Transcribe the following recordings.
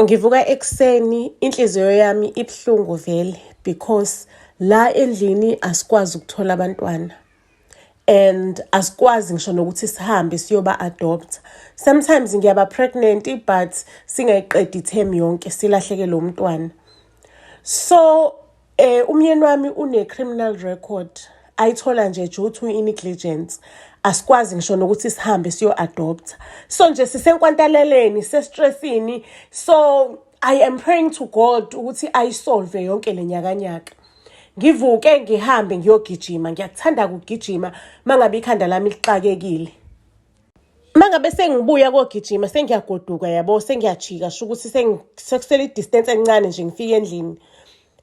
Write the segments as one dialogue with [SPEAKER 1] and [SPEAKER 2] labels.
[SPEAKER 1] Ngivuka ekuseni inhliziyo yami ibhlungu vele because la endlini asikwazi ukuthola abantwana and asikwazi ngisho nokuthi sihambe siyoba adopt. Sometimes ngiyaba pregnant but singayiqedi term yonke silahlekelwe umntwana. So umyeni wami une criminal record ayithola nje due to negligence. Asikwazi ngisho nokuthi sihambe siyo adopt. So nje sisenkwantaleleni sestressini. So I am praying to God ukuthi ayisolve yonke lenyakanyaka. Ngivuke ngihambe ngiyogijima, ngiyakuthanda ukugijima mangabe ikhanda lami lixakekile. Mangabe sengibuya kogijima sengiyagoduka yabo sengiyajika sho ukuthi sekusele distance encane nje ngifike endlini.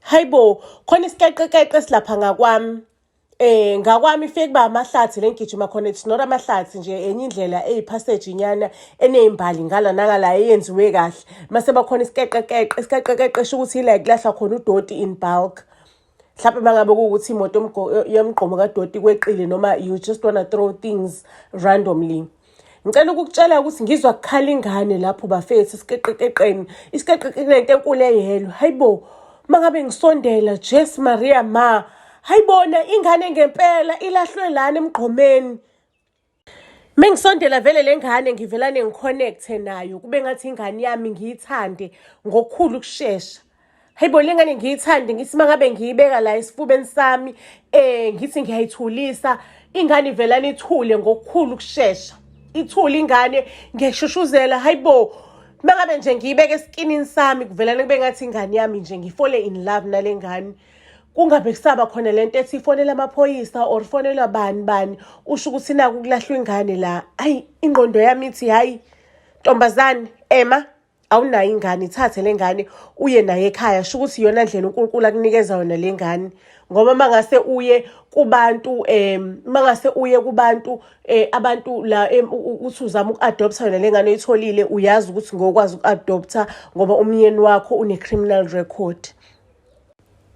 [SPEAKER 1] Hayibo khona isiqeqeqeqe silapha ngakwami. Ngakwami ifike kuba amahlathi lengijima khona it's not amahlathi nje enye indlela eyipassage nyana eneimbali ngala nangala eyenziwe kahle. Mase bakhona isiqeqeqeqe sho ukuthi ila kulahla khona udoti in bulk. Mhlawumbe mangabe ukuthi imoto yomgqomo kadoti kweqile noma you just wanna throw things randomly. Ngicela ukukutshela ukuthi ngizwa kukhala ingane lapho bafethu isiqeqeqeqeni. Isiqeqeqeqe into enkulu eyelo. Hayibo mangabe ngisondela Jess Maria ma. Hayibona ingane ngempela ilahlwe lana emgqomeni. Mengisondela vele lengane ngivelane ngiconnecte nayo kube ngathi ingane yami ngiyithande ngokukhulu kusheshsha. Hayibo lengane ngiyithande ngithi mangabe ngiyibeka la esifubeni sami ngithi ngiyayithulisa ingane ivelane ithule ngokukhulu kusheshsha. Ithule ingane ngiyashushuzela hayibo mangabe nje ngiyibeka eskinini sami kuvelane kube ngathi ingane yami nje ngifole in love nalengane. Kungabe kusaba khona lento ethi ifonela amaphoyisa or fonela bani usho ukuthi naku kulahlwa ingane la. Ayi ingqondo yami ithi hayi ntombazane Emma awunayo ingane ithathe lengane uye naye ekhaya sho ukuthi iyona ndlela uNkulunkulu akunikeza yona lengane ngoba mangase uye kubantu abantu la uthi uzama ukuadopta yona lengane oyitholile uyazi ukuthi ngokwazi ukuadopta ngoba umyeni wakho une criminal record.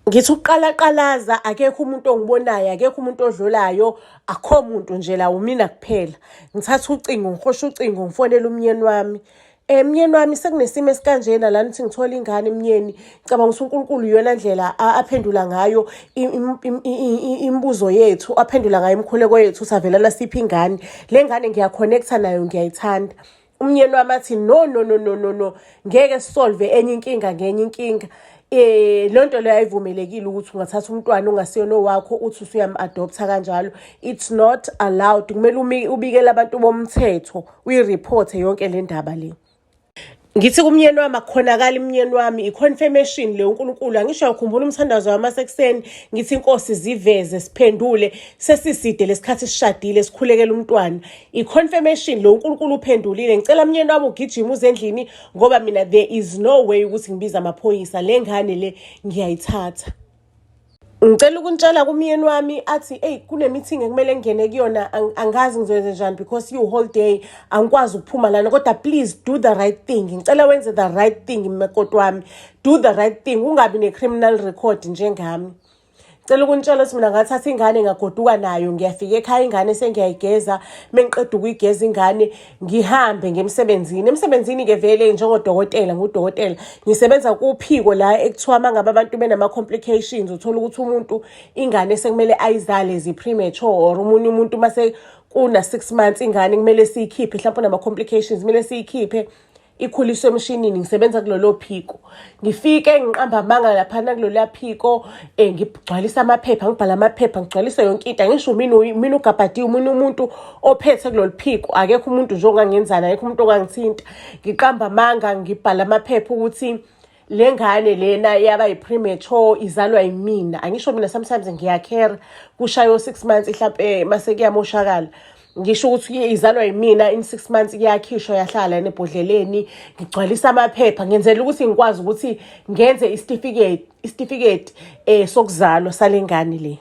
[SPEAKER 1] Ngithi uqalaza akekho umuntu ongibonayo akekho umuntu odlulayo akho umuntu nje la umina kuphela ngithatha ucingo ngihosha ucingo ngifonela umyeni wami myeni wami sekunesimo esikanjena la nithi ngithola ingane emnyeni ngicabanga ukuthi uNkulunkulu iyona ndlela aphendula ngayo imibuzo yethu aphendula ngayo imkhuleko yethu savelana siphi ingane lengane ngiyaconnecta nayo ngiyayithanda. Umyeni wami athi no ngeke sisolve enye inkinga ngenye inkinga. Lonto leyo ayivumelekile ukuthi ungathatha umntwana ongasiyona wakho uthi usuyam-adopta kanjalo. It's not allowed. Kumele ubikele abantu bomthetho uyireport yonke le ndaba le. Ngithi kumyeni wami akukhonakala imyeni wami i-confirmation le uNkulunkulu angisho ukukhumbula umthandazo wamasekuseni ngithi inkosi ziveze siphendule sesiside lesikhathi sishadile sikhulekela umntwana i-confirmation lo uNkulunkulu uphendulile. Ngicela myeni wami ugijima uze endlini ngoba mina there is no way ukuthi ngibiza amaphoyisa lengane le ngiyayithatha. Ngicela ukuntshela kumyeni wami athi kune meeting ekumele ngene kuyona angazi ngizoyenza njani because you whole day angikwazi ukuphuma lana kodwa please do the right thing. Ngicela wenze the right thing makoti wami. Do the right thing ungabi ne-criminal record njengami. Ngicela ukuntshela ukuthi mina ngathatha ingane ngagoduka nayo ngiyafika ekhaya ingane sengiyayigeza mengiqeda ukuyigeza ingane ngihambe emsebenzini ke vele njengodokotela ngudokotela ngisebenza kuphiko la ekuthiwa mangabe abantu benama complications uthola ukuthi umuntu ingane sekumele ayizale zi-premature or umunye umuntu mase kuna 6 months ingane kumele siyikhiphe mhlawumbe nama complications kumele siyikhiphe ikhuliswe emshinini ngisebenza kulolo phiko. Ngifike ngiqamba amanga lapha kulolu phiko ngigcwalisa amaphepha ngibhala amaphepha ngigcwalisa yonke into ngisho mina ugabhadi umuntu ophethe kulolu phiko akekho umuntu nje ongangenzana akekho umuntu ongangithinta. Ngiqamba amanga ngibhala amaphepha ukuthi lengane lena yaba yi-premature izalwa yimina angisho mina sometimes ngiyacare kushayo 6 months mhlawumbe mase kuyamoshakala. Ngisho ukuthi izalwa yimina in 6 months iyakhishwa yahlala nebhodleleni ngigcwalisa amaphepha ngenzela ukuthi ngikwazi ukuthi ngenze isitifiketi sokuzalwa salengane le.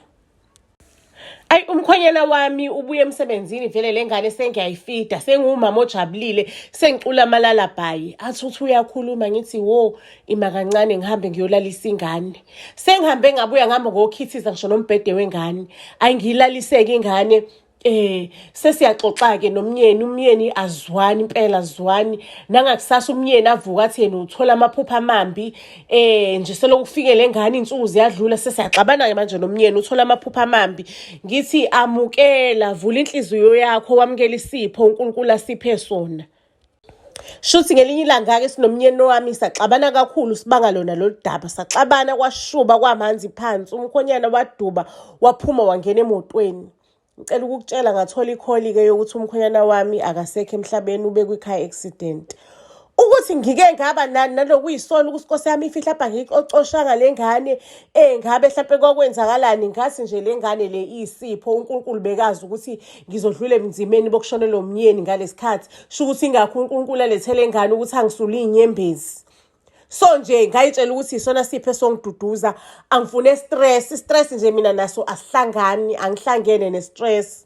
[SPEAKER 1] Umkhonyana wami ubuye emsebenzini vele lengane sengiyayifida sengumama ojabulile sengicula amalalabayi athi uyakhuluma ngithi wo ima kancane ngihambe ngiyolalisa ingane sengihambe ngabuya ngihamba ngokhithiza ngisho nombhede wengane ayingilaliseke ingane sesiyaxoxa-ke umyeni azwani impela azwani. Nangakusasa umyeni avuka athi yena uthola amaphupho amambi. Nje selokhu kufikele ngane iy'nsuku ziyadlula sesiyaxabana-ke manje nomyeni uthola amaphupho amambi. Ngithi amukela, vula inhliziyo yakho wamukela isipho uNkulunkulu asiphe sona. Shuthi ngelinye ilanga-ke sinomyeni wami saxabana kakhulu sibanga lona lolu daba. Saxabana kwashuba kwamanzi phansi. Umkhonyana waduba waphuma wangena emotweni. Ngicela ukukutshela ngathola ikholi-ke yokuthi umkhonyana wami akasekho emhlabeni ube kwi-car accident. Ukuthi ngike ngaba nalokuyisona ukuthi Nkosi yami ifihla lapha ngiyixoxoshanga le ngane ngabe mhlawumpe kwakwenzakalani. Ngathi nje le ngane le iyisipho uNkulunkulu bekazi ukuthi ngizodlula ebunzimeni bokushonelwa umyeni ngalesikhathi. Sho ukuthi ingakho uNkulunkulu alethele ngane ukuthi angisule iy'nyembezi. So nje ngayitshela ukuthi isona sipho esongiduduza. Angifune stress nje mina naso asihlangani, angihlangene ne-stress.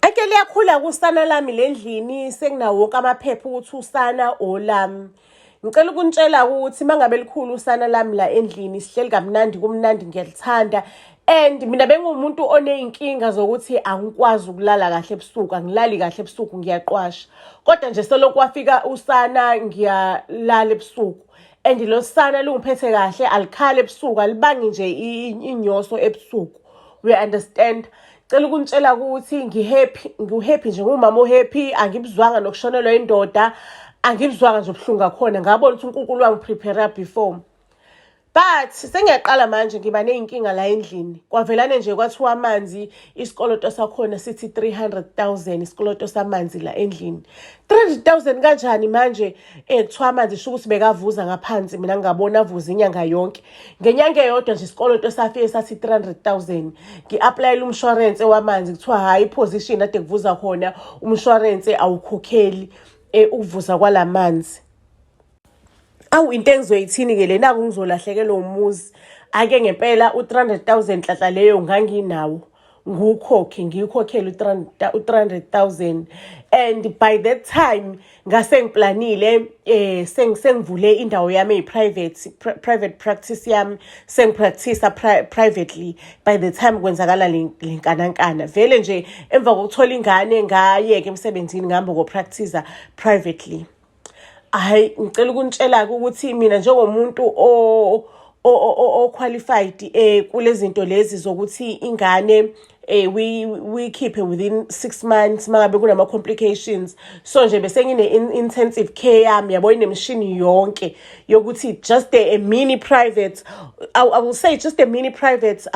[SPEAKER 1] Ake liyakhula kusana lami lendlini senginawo wonke amaphepha ukuthi usana olami. Ngicela ukunitshela ukuthi mangabe likhulu usana lami la endlini sihleli kamnandi kumnandi ngiyalithanda. And mina bengumuntu oney'nkinga zokuthi angikwazi ukulala kahle ebusuku, angilali kahle ebusuku ngiyaqwasha. Kodwa nje selokhu wafika usana ngiyalala ebusuku. And lo sana lungiphethe kahle, alikhali ebusuku, alibangi nje inyoso ebusuku. We understand. Cela ukunitshela ukuthi ngihappy nje ngumama ohappy, angibuzwanga nokushonelwa indoda, angibuzwanga nje ubuhlungu kakhona. Ngabona ukuthi uNkulunkulu wangiprepare before. But sengiyaqala manje ngiba ney'nkinga la endlini. Kwavelane nje kwathiwa amanzi isikoloto sakhona sithi 300,000 isikoloto samanzi la endlini. 300,000 kanjani manje kuthiwa amanzi sho ukuthi bekavuza ngaphansi mina ngingabona avuza inyanga yonke. Ngenyanga eyodwa nje isikoloto safike sathi 300,000. Ngi-aplayela umshwarense wamanzi kuthiwa hayi iposition ade kuvuza khona umshwarense awukhokheli ukuvuza kwalamanzi. Awu into engizoyithini-ke le naku ngizolahlekelwa umuzi. Ake ngempela u300,000 nhlanhla leyo nganginawo. Ngiyikhokhele u300,000. And by that time ngase ngiplanile sengivule indawo yami private practice yami sengipractice privately. By the time kwenzakala lenkanankana vele nje emva kokuthola ingane ngayeke emsebenzini ngihamba ngopractice privately. Hayi ngicela ukunitshela ukuthi mina njengomuntu qualified kulezi zinto lezi zokuthi ingane we keep within 6 months mangabe kunama complications. So nje bese ngine intensive care yami yabo inemshini yonke yokuthi just a mini private, I will say just a mini private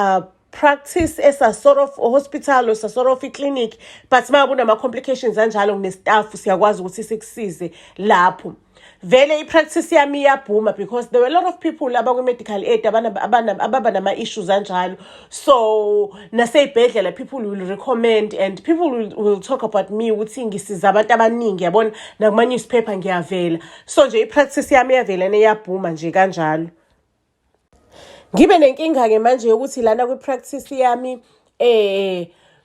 [SPEAKER 1] practice as a sort of hospital or a sort of clinic. But mangabe kunama complications kanjalo ngine staff siyakwazi ukuthi sikusize lapho. Vele i-practice yami iyabhuma because there were a lot of people abakwi-medical aid ababa nama-issues anjalo. So nasey'bhedlela people will recommend and people will talk about me ukuthi ngisiza abantu abaningi yabona nakuma-newspaper ngiyavela. So nje i-practice yami iyavela neyabhuma nje kanjalo. Ngibe nenkinga-ke manje yokuthi lana kwi-practice yami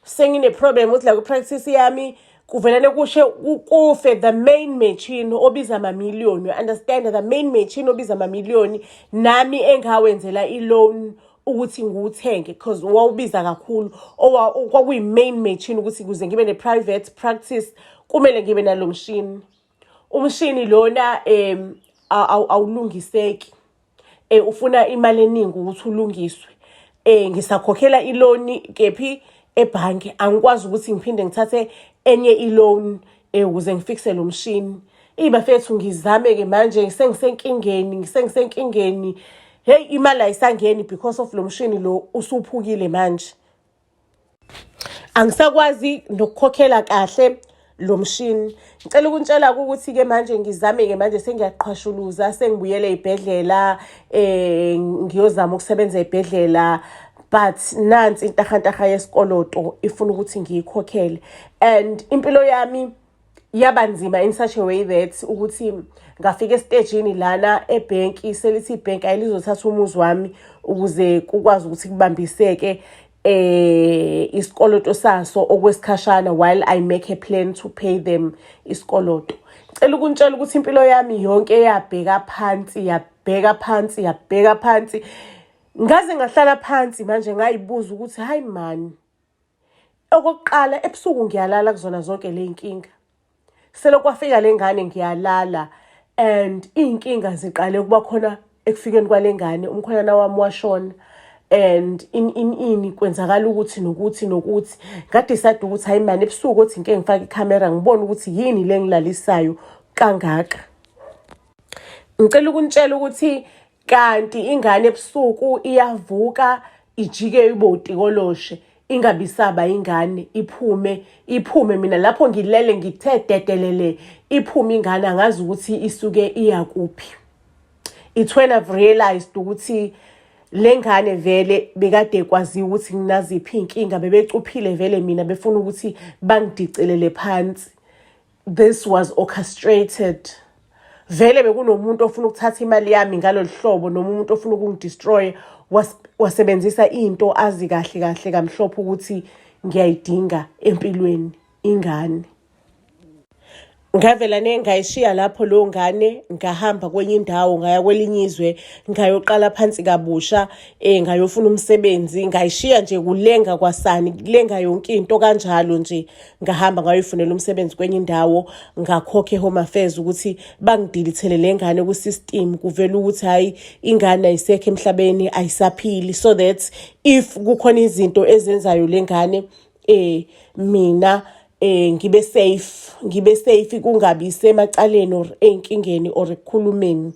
[SPEAKER 1] sengine-problem ukuthi la kwi-practice yami kuvelane kufe the main machine obiza amamiliyoni. You understand, the main machine obiza amamiliyoni nami engawenzela i-loan ukuthi ngiwuthenge because wawubiza kakhulu. Kwakuyi-main machine ukuthi kuze ngibe ne-private practice kumele ngibe nalo mshini. Umshini lona awulungiseki. Ufuna imali eningi ukuthi ulungiswe. Ngisakhokhela i-loan kephi ebhanki, angikwazi ukuthi ngiphinde ngithathe enye i-loan ukuze ngifikise lo mshini. Ibafethu ngizame-ke manje sengisenkingeni. Hey imali ayisangeni because of lo mshini lo usuphukile manje. Angisakwazi nokukhokhela kahle lo mshini. Ngicela ukunitshela ukuthi-ke manje ngizame-ke manje sengiyaqhashuluza sengibuyele ey'bhedlela ngiyozama ukusebenza ey'bhedlela. But nansi intahantaha yesikoloto ifuna ukuthi ngiyikhokhele. And impilo yami yabanzima in such a way that ukuthi ngafika estageni lana ebhenki selithi ibhenki ayilizothatha umuzi wami ukuze kukwazi ukuthi kubambiseke isikoloto saso okwesikhashana while I make a plan to pay them isikoloto. Ngicela ukunitshela ukuthi impilo yami yonke yabheka phansi. Ngaze ngahlala phansi manje ngayibuza ukuthi hayi man, Okokuqala ebusuku ngiyalala kuzona zonke le inkinga. Selokwafika le ngane ngiyalala and iy'nkinga ziqale ukuba khona ekufikeni kwale ngane. Umkhwenyana wami washona and ini kwenzakala ukuthi nokuthi ngadecide ukuthi hayi mani ebusuku othi ngike ngifake ikhamera ngibone ukuthi yini le ngilalisayo kangaka. Ngicela ukunitshela ukuthi kanti ingane ebusuku iyavuka ijike ibotikoloshe ingabisaba ingane iphume mina lapho ngilele ngithe dedelele iphume ingane angazi ukuthi isuke iya kuphi. It's when I've realized ukuthi le ngane vele bekade kwaziwa ukuthi nginaziphi inkinga bebecuphile vele mina befuna ukuthi bangidicelele phansi. This was orchestrated. Vele bekunomuntu ofuna ukuthatha imali yami ngalolu hlobo noma umuntu ofuna ukungidestroy wasebenzisa into azi kahle kamhlophe ukuthi ngiyayidinga empilweni ingane. Ngavela ngayishiya lapho lo ngane ngahamba kwenye indawo ngaya kwelinye izwe ngayoqala phansi kabusha ngayofuna umsebenzi ngayishiya nje kulenga kwasani kulenga yonke into kanjalo nje ngahamba ngayofunela umsebenzi kwenye indawo ngakhokhe home affairs ukuthi bangidilithele lengane ku system kuvela ukuthi hayi ingane ayisekho emhlabeni ayisaphili so that if kukhona izinto ezenzayo lengane mina ngibe safe kungabi semacaleni or enkingeni or ekukhulumeni.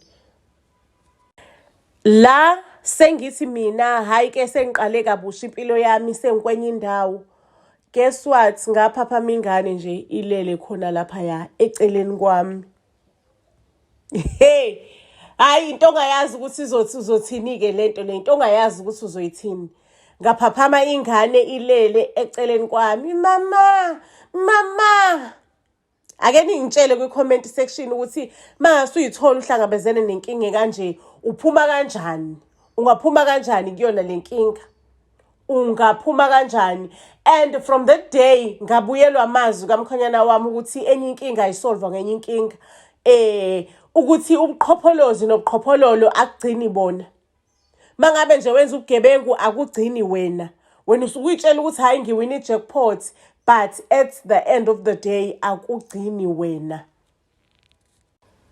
[SPEAKER 1] La sengithi mina hayi ke sengiqale kabusha impilo yami sengikwenye indawo. Guess what? Ngaphaphama ingane nje ilele khona lapha ya eceleni kwami. Hey, hayi into ongayazi ukuthi uzothini ke lento into ongayazi ukuthi uzoyithini. Ngaphaphama ingane ilele eceleni kwami. Mama. Ake ningitshele kwi-comment section ukuthi mase uyithola uhlangabezene nenkinga kanje uphuma kanjani? Ungaphuma kanjani kuyona lenkinga? Ungaphuma kanjani? And from that day ngabuyelwa amazwi kamkhanyana wami ukuthi enye inkinga ayisolve ngenye inkinga. Ukuthi ubuqhopholozi nobuqhophololo akugcini bona. Mangabe nje wenza ubugebengu akugcini wena. Wena usukuyitshela ukuthi hayi ngiwina i-jackpot but at the end of the day akugcini wena.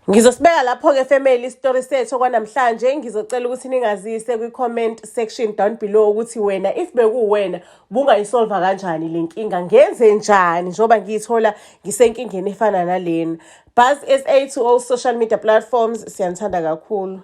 [SPEAKER 1] Ngizosibeka lapho ke family story sethu kwanamhlanje ngizocela ukuthi ningazise kwi-comment section down below ukuthi wena if bekuwena bungayisolva kanjani lenkinga ngenze njani njoba ngiyithola ngisenkingeni efana nalena. Buzz SA to all social media platforms siyanthanda kakhulu.